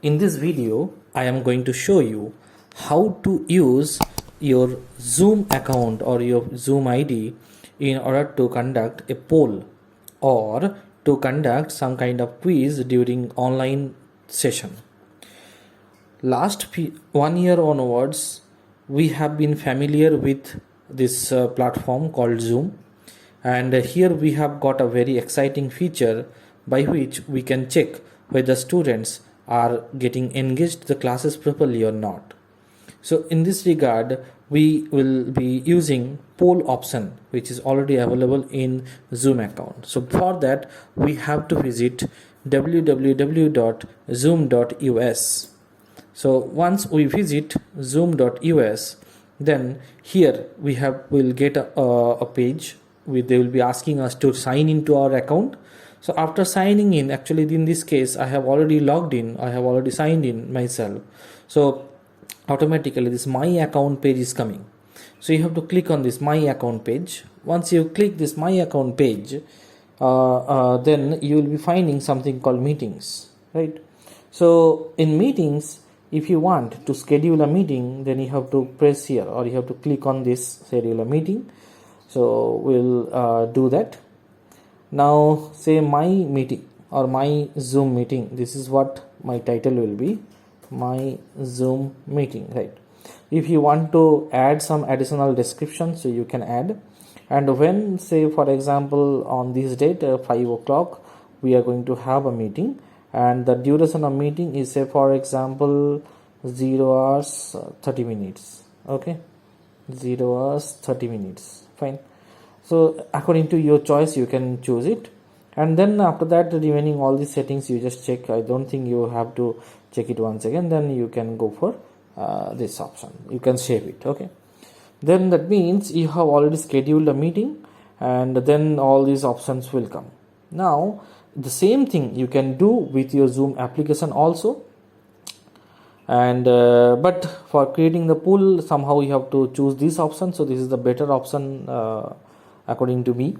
In this video, I am going to show you how to use your Zoom account or your Zoom ID in order to conduct a poll or to conduct some kind of quiz during online session. Last 1 year onwards, we have been familiar with this platform called Zoom, and here we have got a very exciting feature by which we can check whether students are getting engaged the classes properly or not. So in this regard, we will be using poll option, which is already available in Zoom account. So for that, we have to visit www.zoom.us. So once we visit zoom.us, then here will get a page where they will be asking us to sign into our account. So after signing in, actually in this case I have already logged in, I have already signed in myself, so automatically this my account page is coming. So you have to click on this my account page. Once you click this my account page, then you will be finding something called meetings, right? So in meetings, if you want to schedule a meeting, then you have to press here or you have to click on this schedule a meeting. So we'll do that. Now say my meeting or my Zoom meeting, this is what my title will be, my Zoom meeting, right? If you want to add some additional description, so you can add. And when, say for example, on this date 5 o'clock we are going to have a meeting, and the duration of meeting is, say for example, 0 hours 30 minutes. Okay, 0 hours 30 minutes, fine. So according to your choice you can choose it, and then after that remaining all these settings you just check. I don't think you have to check it once again. Then you can go for this option, you can save it. Okay, then that means you have already scheduled a meeting, and then all these options will come. Now the same thing you can do with your Zoom application also, and but for creating the pool somehow you have to choose this option. So this is the better option according to me.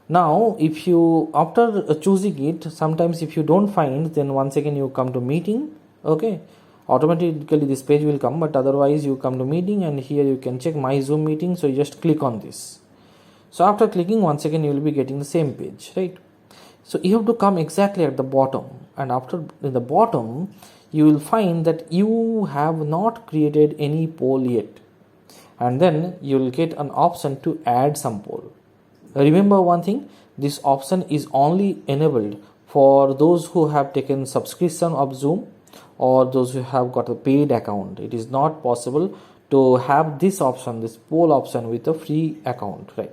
Now if you, after choosing it, sometimes if you don't find, then once again you come to meeting. Okay, automatically this page will come, but otherwise you come to meeting, and here you can check my Zoom meeting. So you just click on this. So after clicking, once again you will be getting the same page, right? So you have to come exactly at the bottom, and after in the bottom you will find that you have not created any poll yet, and then you will get an option to add some poll. Remember one thing, this option is only enabled for those who have taken subscription of Zoom or those who have got a paid account. It is not possible to have this option, this poll option, with a free account, right?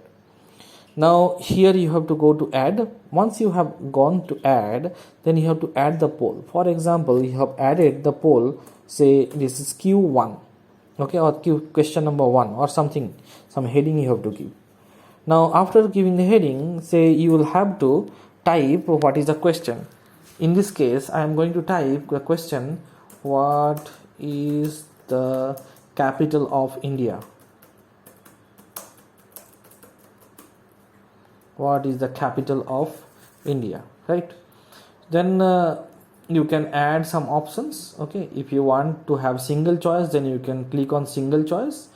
Now here you have to go to add. Once you have gone to add, then you have to add the poll. For example, you have added the poll, say this is Q1, okay, or question number 1 or something, some heading you have to give. Now after giving the heading, say you will have to type what is the question. In this case I am going to type the question, what is the capital of India? What is the capital of India, right? Then you can add some options. Okay, if you want to have single choice, then you can click on single choice,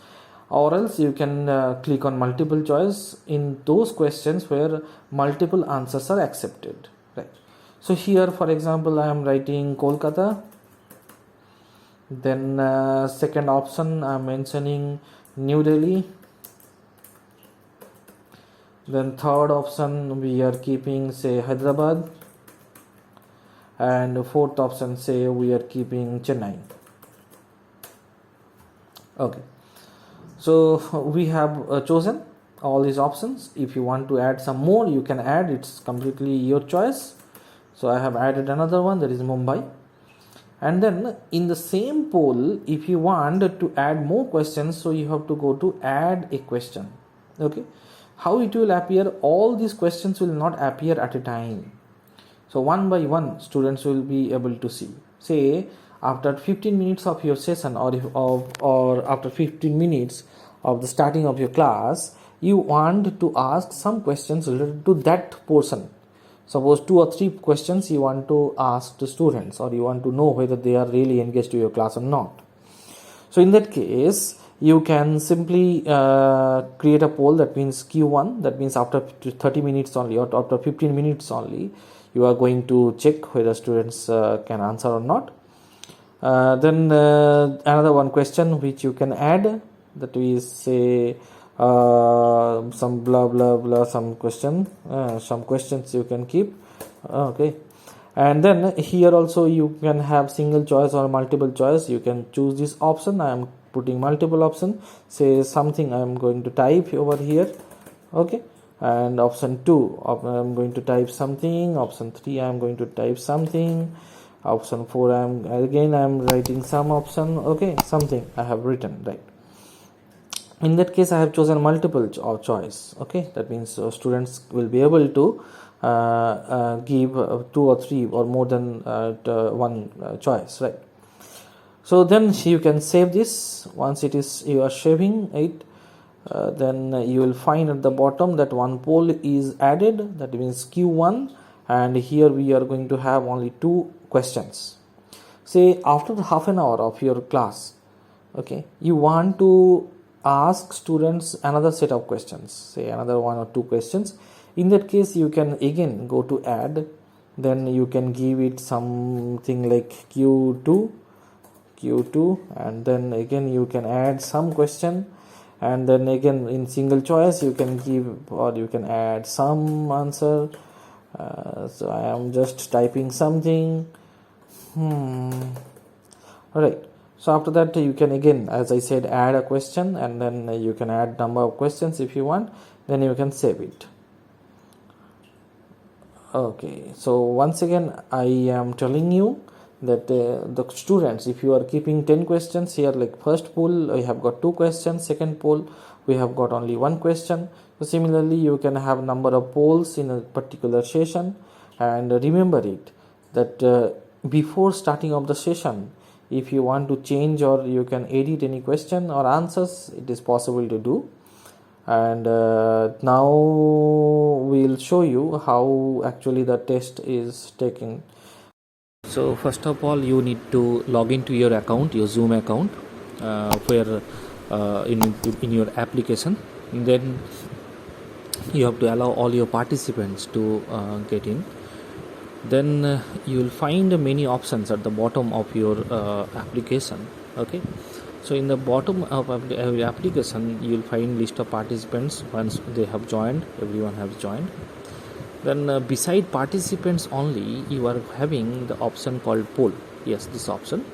or else you can click on multiple choice in those questions where multiple answers are accepted, right? So here for example I am writing Kolkata, then second option I am mentioning New Delhi, then third option we are keeping, say, Hyderabad, and fourth option, say, we are keeping Chennai. Okay, so we have chosen all these options. If you want to add some more, you can add, it's completely your choice. So I have added another one, that is Mumbai. And then in the same poll, if you want to add more questions, so you have to go to add a question. Okay, how it will appear, all these questions will not appear at a time. So one by one students will be able to see. Say after 15 minutes of your session, or after 15 minutes of the starting of your class, you want to ask some questions related to that portion. Suppose 2 or 3 questions you want to ask the students, or you want to know whether they are really engaged to your class or not. So in that case, you can simply create a poll, that means Q1, that means after 30 minutes only or after 15 minutes only, you are going to check whether students can answer or not. Then another one question which you can add, that we say some blah blah blah, some questions you can keep. Okay, and then here also you can have single choice or multiple choice. You can choose this option. I am putting multiple option, say something I am going to type over here. Okay, and option 2 I am going to type something, option 3 I am going to type something, option 4 I am writing some option. Okay, something I have written, right? In that case I have chosen multiple choice. Okay, that means students will be able to give 2 or 3 or more than one choice, right? So then you can save this. Once it is, you are saving it, then you will find at the bottom that one poll is added, that means Q1, and here we are going to have only 2 questions. Say after the half an hour of your class, okay, you want to ask students another set of questions, say another 1 or 2 questions. In that case you can again go to add, then you can give it something like Q2, and then again you can add some question, and then again in single choice you can give, or you can add some answer. So I am just typing something. Alright, so after that you can again, as I said, add a question, and then you can add number of questions if you want, then you can save it. Okay, so once again I am telling you that the students, if you are keeping 10 questions here, like first poll we have got 2 questions, second poll we have got only 1 question. So similarly you can have number of polls in a particular session, and remember it that before starting of the session, if you want to change or you can edit any question or answers, it is possible to do. And now we'll show you how actually the test is taken. So first of all you need to log into your account, your Zoom account, where in your application. Then you have to allow all your participants to get in. Then you will find many options at the bottom of your application. Okay, so in the bottom of every application you will find list of participants. Once they have joined, everyone has joined. Then beside participants only, you are having the option called poll. Yes, this option.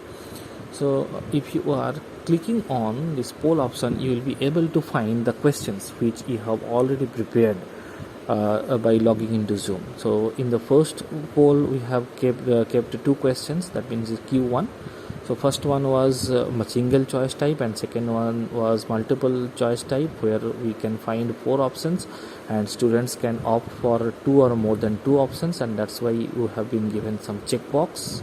So if you are clicking on this poll option, you will be able to find the questions which you have already prepared by logging into Zoom. So in the first poll we have kept 2 questions, that means Q1. So first one was single choice type, and second one was multiple choice type, where we can find 4 options and students can opt for 2 or more than 2 options, and that's why you have been given some checkbox.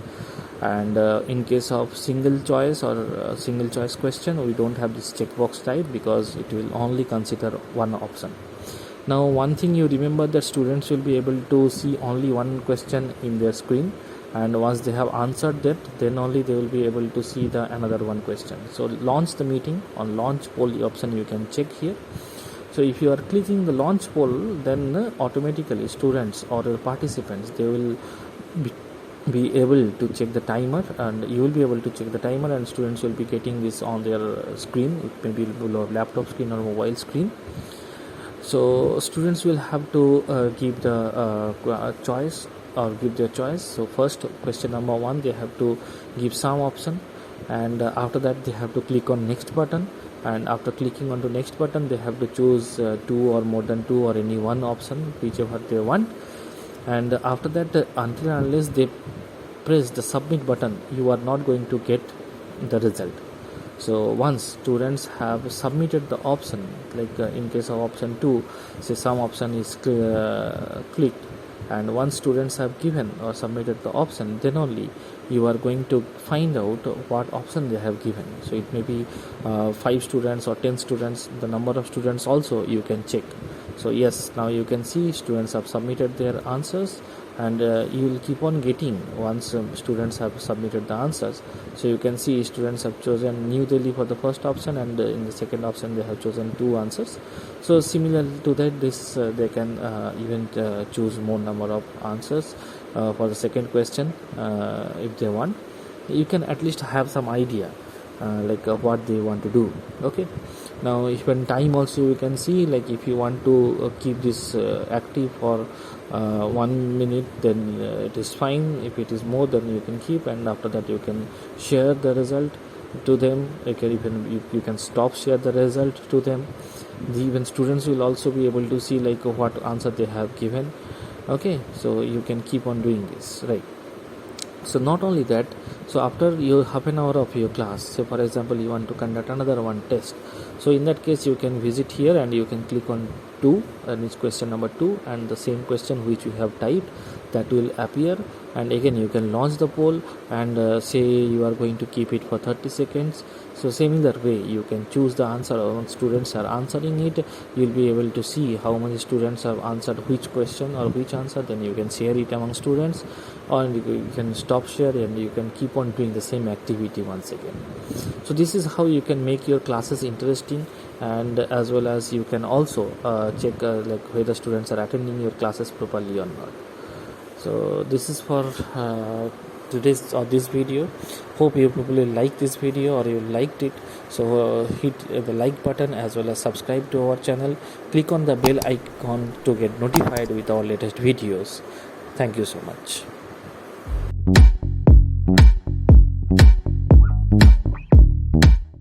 And in case of single choice or single choice question, we don't have this checkbox type because it will only consider 1 option. Now one thing you remember, that students will be able to see only 1 question in their screen, and once they have answered that, then only they will be able to see the another 1 question. So launch the meeting, on launch poll option you can check here. So if you are clicking the launch poll, then automatically students or participants, they will be able to check the timer, and you will be able to check the timer, and students will be getting this on their screen. It may be laptop screen or mobile screen. So students will have to give the choice or give their choice. So first, question number 1, they have to give some option, and after that they have to click on next button, and after clicking on the next button they have to choose 2 or more than 2 or any 1 option, whichever they want. And after that, until and unless they press the submit button, you are not going to get the result. So once students have submitted the option, like in case of option 2, say some option is clicked, and once students have given or submitted the option, then only you are going to find out what option they have given. So it may be 5 students or 10 students, the number of students also you can check. So yes, now you can see students have submitted their answers, and you will keep on getting once students have submitted the answers. So you can see students have chosen New Delhi for the first option, and in the second option they have chosen 2 answers. So similar to that, this they can even choose more number of answers for the second question if they want. You can at least have some idea what they want to do. Okay, now even time also you can see, like if you want to keep this active for 1 minute, then it is fine. If it is more, then you can keep, and after that you can share the result to them. You can stop share the result to them. Even students will also be able to see what answer they have given. Okay, so you can keep on doing this, right? So not only that, so after your half an hour of your class, say for example you want to conduct another one test, so in that case you can visit here and you can click on 2, and it's question number 2, and the same question which you have typed, that will appear, and again you can launch the poll and say you are going to keep it for 30 seconds. So similar way you can choose the answer. Once students are answering it, you'll be able to see how many students have answered which question or which answer. Then you can share it among students, or you can stop share, and you can keep on doing the same activity once again. So this is how you can make your classes interesting, and as well as you can also check whether students are attending your classes properly or not. So this is for today's or this video. Hope you probably like this video or you liked it. So hit the like button as well as subscribe to our channel. Click on the bell icon to get notified with our latest videos. Thank you so much.